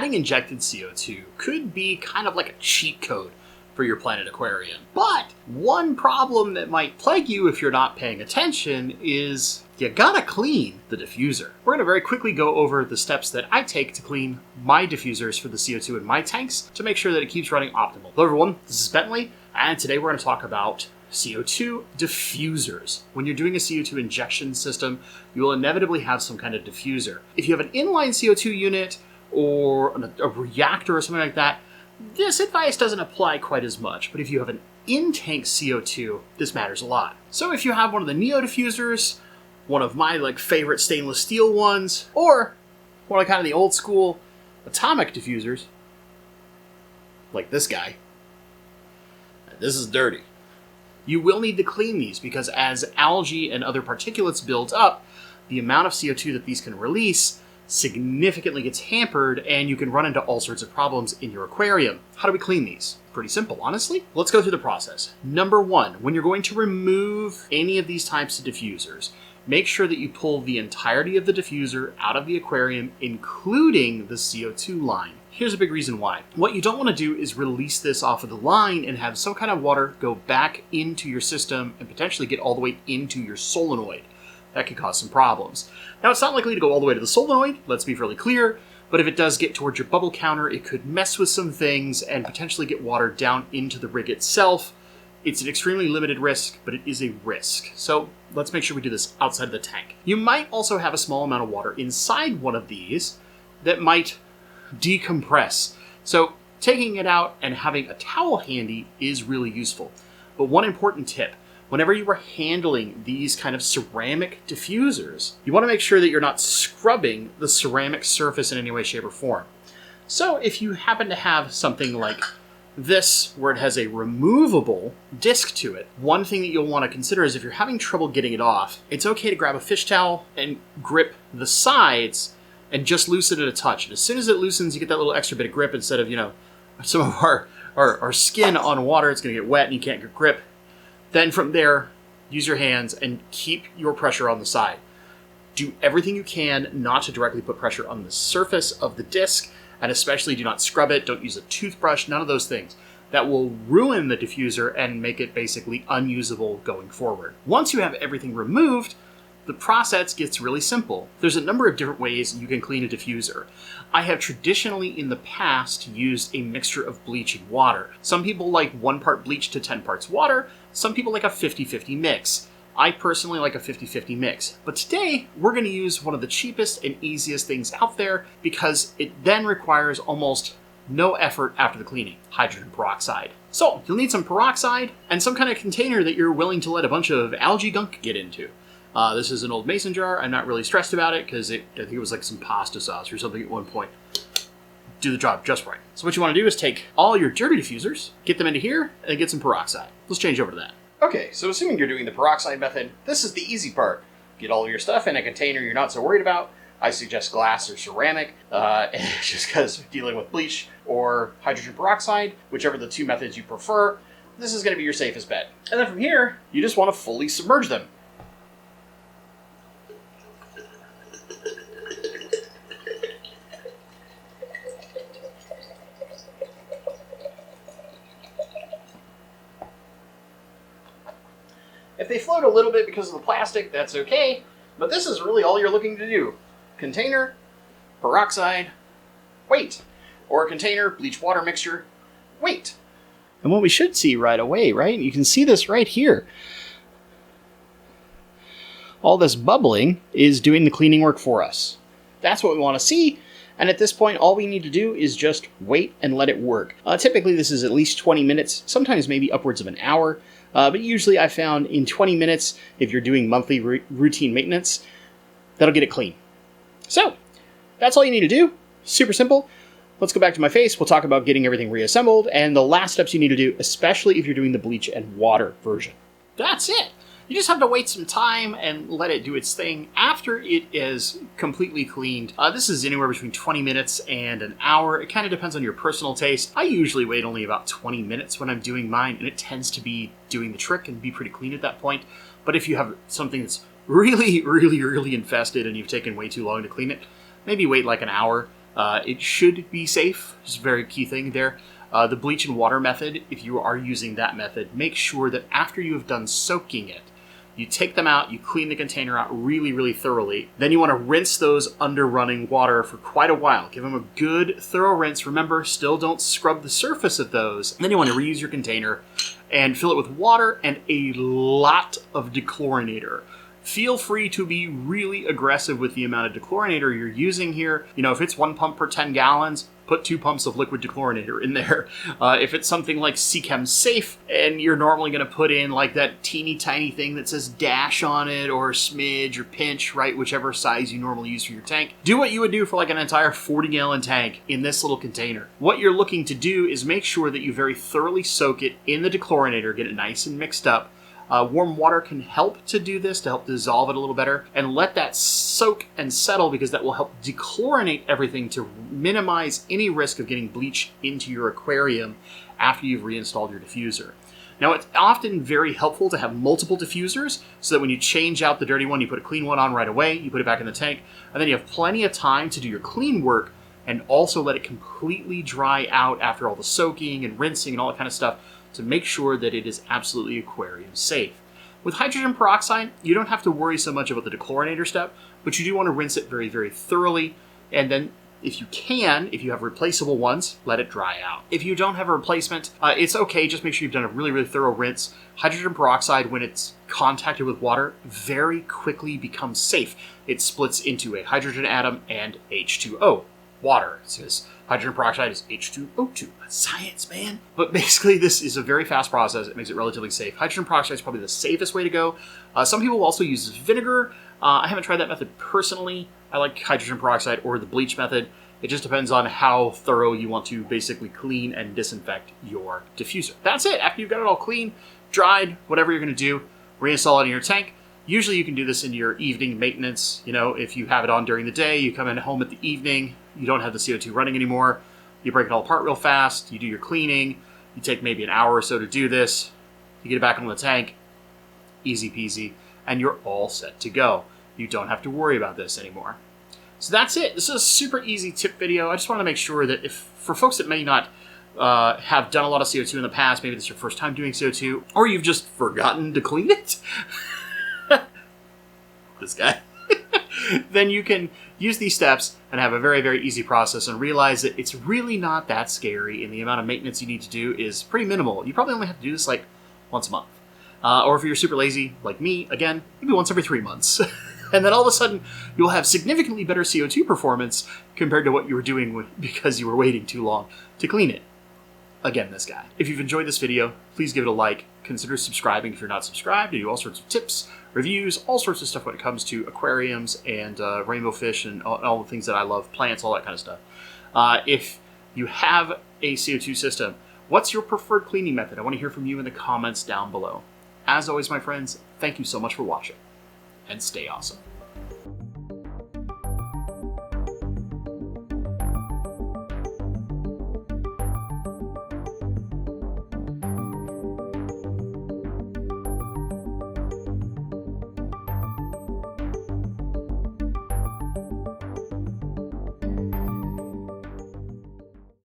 adding injected CO2 could be kind of like a cheat code for your planet aquarium. But one problem that might plague you if you're not paying attention is you gotta clean the diffuser. We're gonna very quickly go over the steps that I take to clean my diffusers for the CO2 in my tanks to make sure that it keeps running optimal. Hello everyone, this is Bentley, and today we're gonna talk about CO2 diffusers. When you're doing a CO2 injection system, you will inevitably have some kind of diffuser. If you have an inline CO2 unit or a reactor or something like that, this advice doesn't apply quite as much, but if you have an in-tank CO2, this matters a lot. So if you have one of the Neo diffusers, one of my favorite stainless steel ones, or one of kind of the old school atomic diffusers, like this guy, this is dirty. You will need to clean these because as algae and other particulates build up, the amount of CO2 that these can release significantly gets hampered and you can run into all sorts of problems in your aquarium. How do we clean these? Pretty simple, honestly. Let's go through the process. Number one, when you're going to remove any of these types of diffusers, make sure that you pull the entirety of the diffuser out of the aquarium, including the CO2 line. Here's a big reason why. What you don't want to do is release this off of the line and have some kind of water go back into your system and potentially get all the way into your solenoid. That could cause some problems. Now, it's not likely to go all the way to the solenoid, let's be fairly clear, but if it does get towards your bubble counter, it could mess with some things and potentially get water down into the rig itself. It's an extremely limited risk, but it is a risk. So let's make sure we do this outside of the tank. You might also have a small amount of water inside one of these that might decompress. So taking it out and having a towel handy is really useful. But one important tip, whenever you are handling these kind of ceramic diffusers, you want to make sure that you're not scrubbing the ceramic surface in any way, shape, or form. So if you happen to have something like this, where it has a removable disc to it, one thing that you'll want to consider is if you're having trouble getting it off, it's okay to grab a fish towel and grip the sides and just loosen it a touch. And as soon as it loosens, you get that little extra bit of grip instead of, some of our skin on water, it's going to get wet and you can't get grip. Then from there, use your hands and keep your pressure on the side. Do everything you can not to directly put pressure on the surface of the disc, and especially do not scrub it, don't use a toothbrush, none of those things. That will ruin the diffuser and make it basically unusable going forward. Once you have everything removed, the process gets really simple. There's a number of different ways you can clean a diffuser. I have traditionally in the past used a mixture of bleach and water. Some people like 1 part bleach to 10 parts water. Some people like a 50-50 mix. I personally like a 50-50 mix. But today, we're going to use one of the cheapest and easiest things out there because it then requires almost no effort after the cleaning: hydrogen peroxide. So, you'll need some peroxide and some kind of container that you're willing to let a bunch of algae gunk get into. This is an old mason jar. I'm not really stressed about it because I think it was like some pasta sauce or something at one point. Do the job just right. So what you want to do is take all your dirty diffusers, get them into here, and get some peroxide. Let's change over to that. Okay, so assuming you're doing the peroxide method, this is the easy part. Get all of your stuff in a container you're not so worried about. I suggest glass or ceramic, just because dealing with bleach or hydrogen peroxide, whichever the two methods you prefer, this is going to be your safest bet. And then from here, you just want to fully submerge them. If they float a little bit because of the plastic, that's okay, but this is really all you're looking to do. Container, peroxide, wait. Or a container, bleach water mixture, wait. And what we should see right away, right? You can see this right here. All this bubbling is doing the cleaning work for us. That's what we want to see. And at this point, all we need to do is just wait and let it work. Typically, this is at least 20 minutes, sometimes maybe upwards of an hour. But usually I found in 20 minutes, if you're doing monthly routine maintenance, that'll get it clean. So, that's all you need to do. Super simple. Let's go back to my face. We'll talk about getting everything reassembled and the last steps you need to do, especially if you're doing the bleach and water version. That's it. You just have to wait some time and let it do its thing after it is completely cleaned. This is anywhere between 20 minutes and an hour. It kind of depends on your personal taste. I usually wait only about 20 minutes when I'm doing mine, and it tends to be doing the trick and be pretty clean at that point. But if you have something that's really infested and you've taken way too long to clean it, maybe wait like an hour. It should be safe, just a very key thing there. The bleach and water method, if you are using that method, make sure that after you have done soaking it, you take them out, you clean the container out really, really thoroughly. Then you want to rinse those under running water for quite a while. Give them a good, thorough rinse. Remember, still don't scrub the surface of those. And then you want to reuse your container and fill it with water and a lot of dechlorinator. Feel free to be really aggressive with the amount of dechlorinator you're using here. You know, if it's 1 pump per 10 gallons, put 2 pumps of liquid dechlorinator in there. If it's something like Seachem Safe, and you're normally going to put in like that teeny tiny thing that says dash on it, or smidge, or pinch, right? Whichever size you normally use for your tank. Do what you would do for like an entire 40-gallon tank in this little container. What you're looking to do is make sure that you very thoroughly soak it in the dechlorinator, get it nice and mixed up. Warm water can help to do this, to help dissolve it a little better, and let that soak and settle, because that will help dechlorinate everything to minimize any risk of getting bleach into your aquarium after you've reinstalled your diffuser. Now, it's often very helpful to have multiple diffusers, so that when you change out the dirty one, you put a clean one on right away, you put it back in the tank, and then you have plenty of time to do your clean work, and also let it completely dry out after all the soaking and rinsing and all that kind of stuff, to make sure that it is absolutely aquarium safe. With hydrogen peroxide, you don't have to worry so much about the dechlorinator step, but you do want to rinse it very, very thoroughly. And then if you can, if you have replaceable ones, let it dry out. If you don't have a replacement, it's okay. Just make sure you've done a really, really thorough rinse. Hydrogen peroxide, when it's contacted with water, very quickly becomes safe. It splits into a hydrogen atom and H2O, water. It says hydrogen peroxide is H2O2. That's science, man. But basically, this is a very fast process. It makes it relatively safe. Hydrogen peroxide is probably the safest way to go. Some people also use vinegar. I haven't tried that method personally. I like hydrogen peroxide or the bleach method. It just depends on how thorough you want to basically clean and disinfect your diffuser. That's it. After you've got it all clean, dried, whatever you're going to do, reinstall it in your tank. Usually you can do this in your evening maintenance. You know, if you have it on during the day, you come in home at the evening, you don't have the CO2 running anymore, you break it all apart real fast, you do your cleaning, you take maybe an hour or so to do this, you get it back on the tank, easy peasy, and you're all set to go. You don't have to worry about this anymore. So that's it. This is a super easy tip video. I just want to make sure that if, for folks that may not have done a lot of CO2 in the past, maybe this is your first time doing CO2, or you've just forgotten to clean it, this guy, then you can use these steps and have a very, very easy process and realize that it's really not that scary, and the amount of maintenance you need to do is pretty minimal. You probably only have to do this like once a month. Or if you're super lazy, like me, again, maybe once every 3 months. And then all of a sudden, you'll have significantly better CO2 performance compared to what you were doing because you were waiting too long to clean it. Again, this guy. If you've enjoyed this video, please give it a like. Consider subscribing if you're not subscribed. I do all sorts of tips, reviews, all sorts of stuff when it comes to aquariums and rainbow fish and all the things that I love, plants, all that kind of stuff. If you have a CO2 system, what's your preferred cleaning method? I want to hear from you in the comments down below. As always, my friends, thank you so much for watching, and stay awesome.